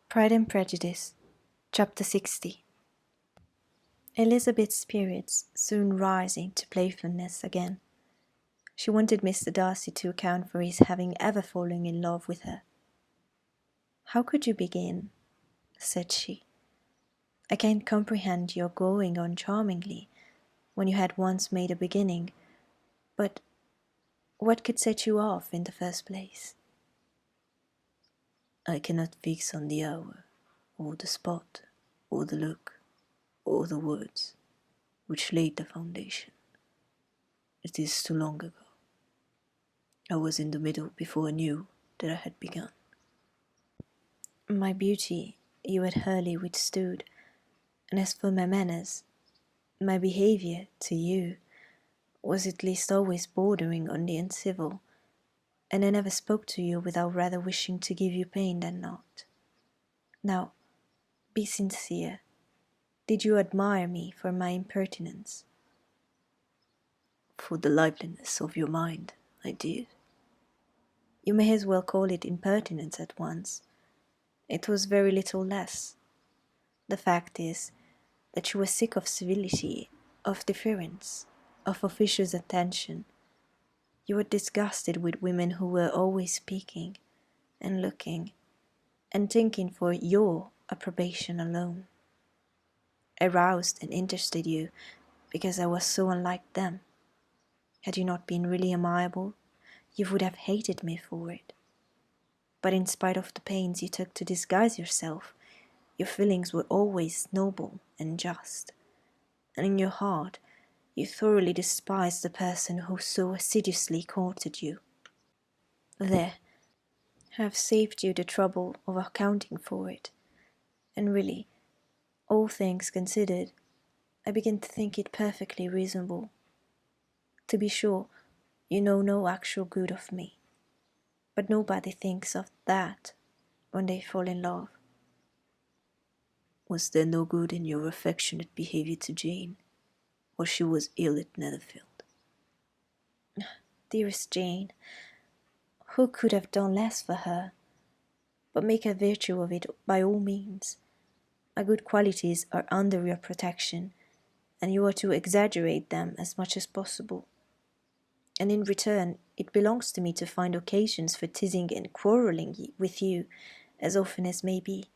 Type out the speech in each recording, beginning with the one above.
Pride and Prejudice, Chapter 60. Elizabeth's spirits soon rising to playfulness again. She wanted Mr. Darcy to account for his having ever fallen in love with her. "How could you begin?" said she. "I can't comprehend your going on charmingly, when you had once made a beginning. But what could set you off in the first place?" "I cannot fix on the hour, or the spot, or the look, or the words, which laid the foundation. It is too long ago. I was in the middle before I knew that I had begun." "My beauty you had early withstood, and as for my manners, my behaviour to you was at least always bordering on the uncivil, and I never spoke to you without rather wishing to give you pain than not. Now, be sincere. Did you admire me for my impertinence?" "For the liveliness of your mind, I did." "You may as well call it impertinence at once. It was very little less. The fact is that you were sick of civility, of deference, of officious attention. You were disgusted with women who were always speaking, and looking, and thinking for your approbation alone. I roused and interested you because I was so unlike them. Had you not been really amiable, you would have hated me for it. But in spite of the pains you took to disguise yourself, your feelings were always noble and just, and in your heart you thoroughly despised the person who so assiduously courted you. There, I have saved you the trouble of accounting for it, and really, all things considered, I begin to think it perfectly reasonable. To be sure, you know no actual good of me, but nobody thinks of that when they fall in love." "Was there no good in your affectionate behaviour to Jane, or she was ill at Netherfield?" "Dearest Jane, who could have done less for her? But make a virtue of it by all means. My good qualities are under your protection, and you are to exaggerate them as much as possible. And in return, it belongs to me to find occasions for teasing and quarrelling with you as often as may be,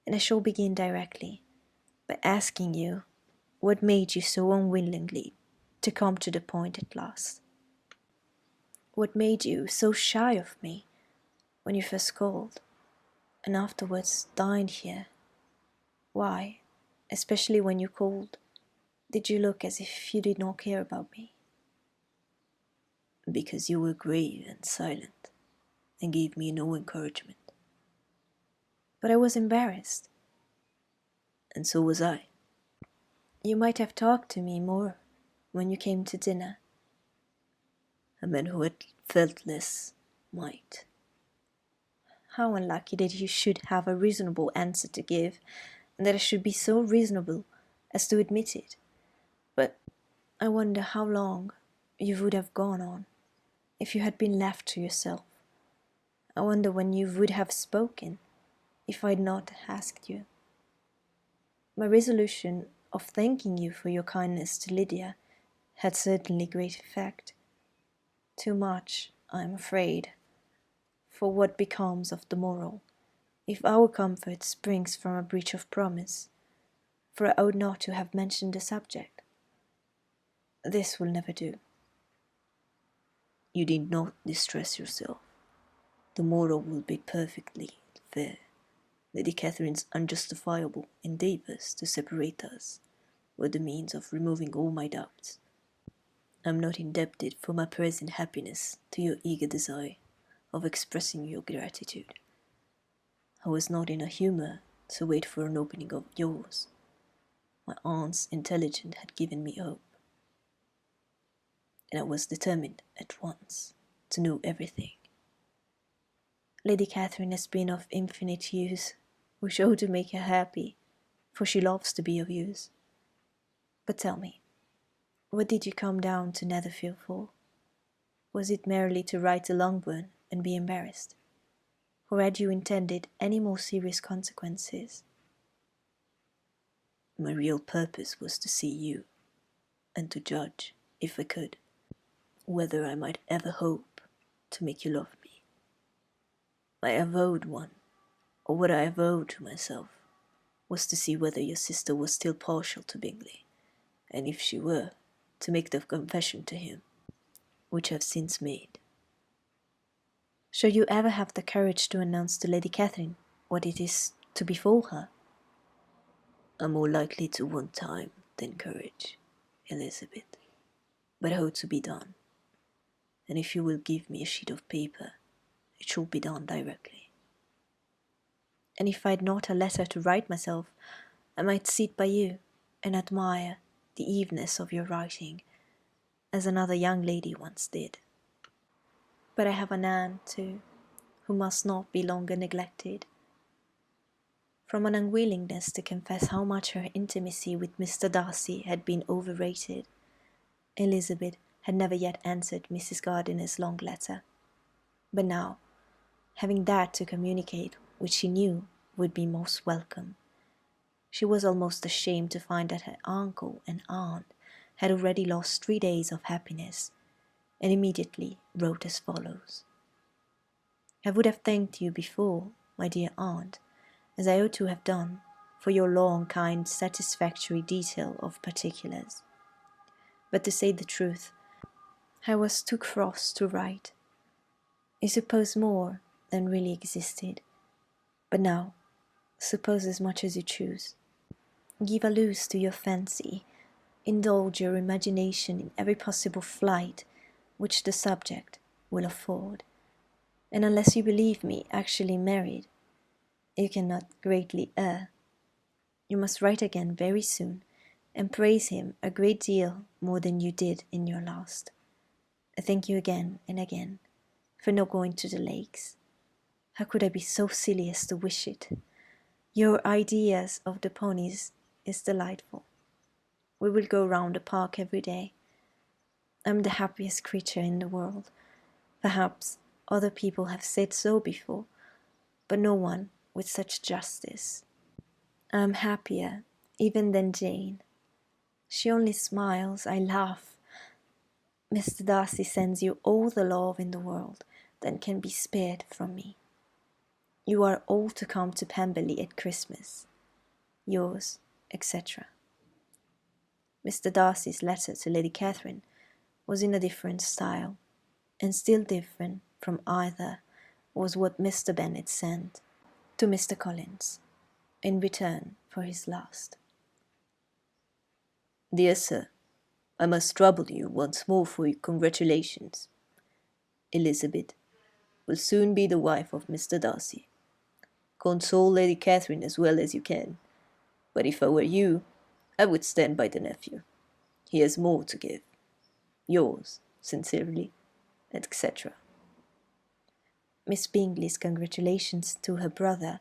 and I shall begin directly by asking you what made you so unwillingly to come to the point at last. What made you so shy of me when you first called, and afterwards dined here? Why, especially when you called, did you look as if you did not care about me?" "Because you were grave and silent, and gave me no encouragement." "But I was embarrassed." "And so was I." "You might have talked to me more when you came to dinner." "A man who had felt less might." "How unlucky that you should have a reasonable answer to give, and that I should be so reasonable as to admit it. But I wonder how long you would have gone on if you had been left to yourself. I wonder when you would have spoken if I had not asked you. My resolution of thanking you for your kindness to Lydia had certainly great effect. Too much, I am afraid, for what becomes of the moral, if our comfort springs from a breach of promise, for I ought not to have mentioned the subject. This will never do." "You need not distress yourself. The moral will be perfectly fair. Lady Catherine's unjustifiable endeavours to separate us were the means of removing all my doubts. I am not indebted for my present happiness to your eager desire of expressing your gratitude. I was not in a humour to wait for an opening of yours. My aunt's intelligence had given me hope, and I was determined at once to know everything." "Lady Catherine has been of infinite use, which ought to make her happy, for she loves to be of use. But tell me, what did you come down to Netherfield for? Was it merely to write to Longbourn and be embarrassed?" or had you intended any more serious consequences? My real purpose was to see you, and to judge, if I could, whether I might ever hope to make you love me. My avowed one, or what I avowed to myself, was to see whether your sister was still partial to Bingley, and if she were, to make the confession to him, which I have since made. Shall you ever have the courage to announce to Lady Catherine what it is to befall her? I'm more likely to want time than courage, Elizabeth, but I hope to be done, and if you will give me a sheet of paper, it shall be done directly. And if I had not a letter to write myself, I might sit by you and admire the eveness of your writing, as another young lady once did. But I have an aunt, too, who must not be longer neglected. From an unwillingness to confess how much her intimacy with Mr. Darcy had been overrated, Elizabeth had never yet answered Mrs. Gardiner's long letter. But now, having that to communicate which she knew would be most welcome, she was almost ashamed to find that her uncle and aunt had already lost 3 days of happiness, and immediately wrote as follows: I would have thanked you before, my dear aunt, as I ought to have done, for your long, kind, satisfactory detail of particulars. But to say the truth, I was too cross to write. You suppose more than really existed, but now suppose as much as you choose. Give a loose to your fancy, indulge your imagination in every possible flight which the subject will afford, and unless you believe me actually married, you cannot greatly err. You must write again very soon, and praise him a great deal more than you did in your last. I thank you again and again for not going to the lakes. How could I be so silly as to wish it? Your ideas of the ponies is delightful. We will go round the park every day. I am the happiest creature in the world. Perhaps other people have said so before, but no one with such justice. I am happier even than Jane. She only smiles, I laugh. Mr. Darcy sends you all the love in the world that can be spared from me. You are all to come to Pemberley at Christmas. Yours, etc. Mr. Darcy's letter to Lady Catherine was in a different style, and still different from either was what Mr. Bennet sent to Mr. Collins in return for his last. Dear Sir, I must trouble you once more for your congratulations. Elizabeth will soon be the wife of Mr. Darcy. Console Lady Catherine as well as you can, but if I were you, I would stand by the nephew. He has more to give. Yours, sincerely, etc. Miss Bingley's congratulations to her brother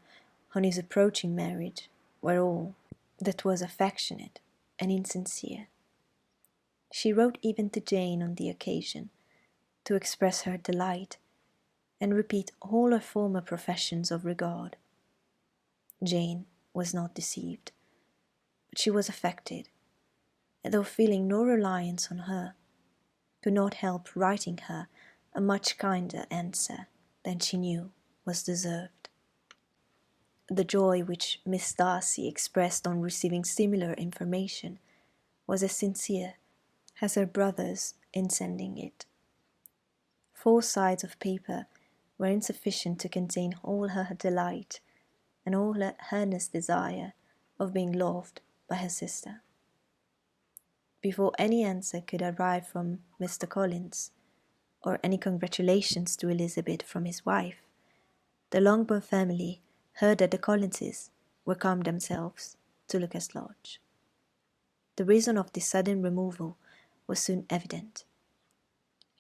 on his approaching marriage were all that was affectionate and insincere. She wrote even to Jane on the occasion, to express her delight, and repeat all her former professions of regard. Jane was not deceived, but she was affected, and though feeling no reliance on her, could not help writing her a much kinder answer than she knew was deserved. The joy which Miss Darcy expressed on receiving similar information was as sincere as her brother's in sending it. 4 sides of paper were insufficient to contain all her delight and all her earnest desire of being loved by her sister. Before any answer could arrive from Mr. Collins, or any congratulations to Elizabeth from his wife, the Longbourn family heard that the Collinses were come themselves to Lucas Lodge. The reason of this sudden removal was soon evident.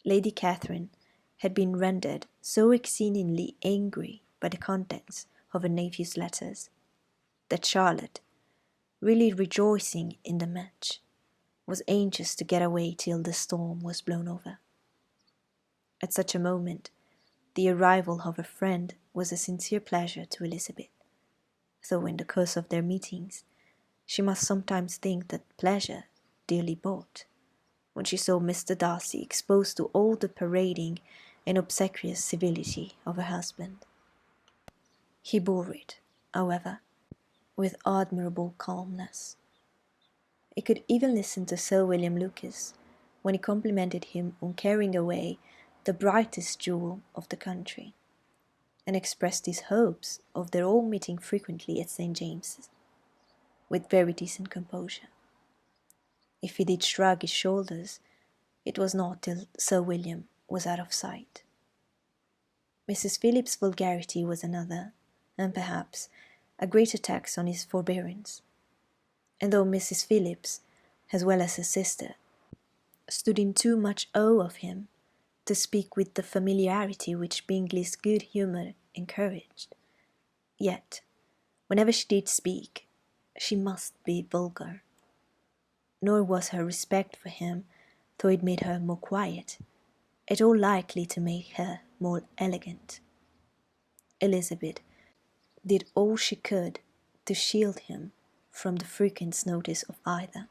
Lady Catherine had been rendered so exceedingly angry by the contents of her nephew's letters, that Charlotte, really rejoicing in the match, was anxious to get away till the storm was blown over. At such a moment, the arrival of her friend was a sincere pleasure to Elizabeth, though in the course of their meetings she must sometimes think that pleasure dearly bought, when she saw Mr. Darcy exposed to all the parading and obsequious civility of her husband. He bore it, however, with admirable calmness. He could even listen to Sir William Lucas when he complimented him on carrying away the brightest jewel of the country, and expressed his hopes of their all meeting frequently at St. James's, with very decent composure. If he did shrug his shoulders, it was not till Sir William was out of sight. Mrs. Phillips's vulgarity was another, and perhaps a greater tax on his forbearance. And though Mrs. Phillips, as well as her sister, stood in too much awe of him to speak with the familiarity which Bingley's good humour encouraged, yet, whenever she did speak, she must be vulgar. Nor was her respect for him, though it made her more quiet, at all likely to make her more elegant. Elizabeth did all she could to shield him from the frequent notice of either,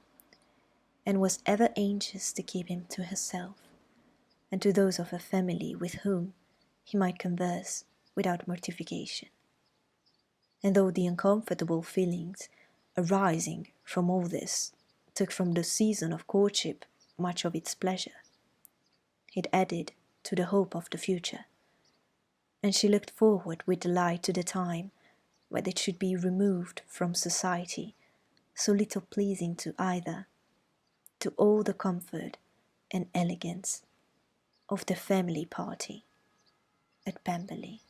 and was ever anxious to keep him to herself, and to those of her family with whom he might converse without mortification. And though the uncomfortable feelings arising from all this took from the season of courtship much of its pleasure, it added to the hope of the future, and she looked forward with delight to the time when it should be removed from society so little pleasing to either, to all the comfort and elegance of the family party at Pemberley.